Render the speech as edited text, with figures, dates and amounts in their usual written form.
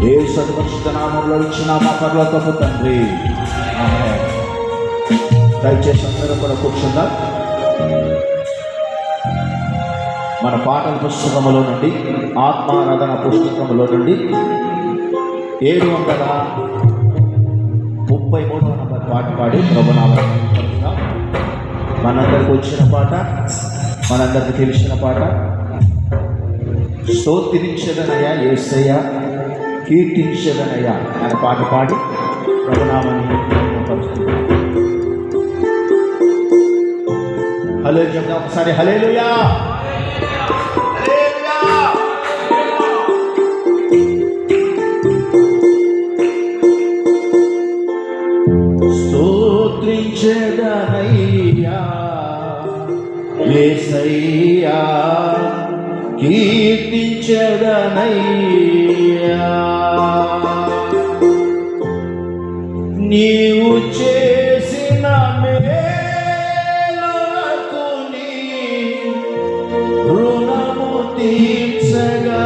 యేసు పరిశుద్ధ నామములో ఇచ్చిన మా పరలోకపు తండ్రి, ఆమేన్. దయచేసి అందరూ కూడా కూర్చుందాం. మన పాటల పుస్తకములో నుండి, ఆత్మారాధన పుస్తకములో నుండి 733వ నంబర్ పాట పాడి ప్రభునామం మనందరికి వచ్చిన పాట, మనందరికి తెలిసిన పాట. స్తోత్రించదనయ్యా యేసయ్యా, కీర్తించదనయ్యా అనే పాట పాడి ప్రభునామాన్ని పరుస్తున్నాం. హల్లెలూయా చెప్దాం ఒకసారి. హల్లెలూయా. స్తోత్రించదనయ్యా యేసయ్యా, కీర్తించదనయ్యా, నీవు చేసిన మేలులకు నీ రుణము తీర్చగా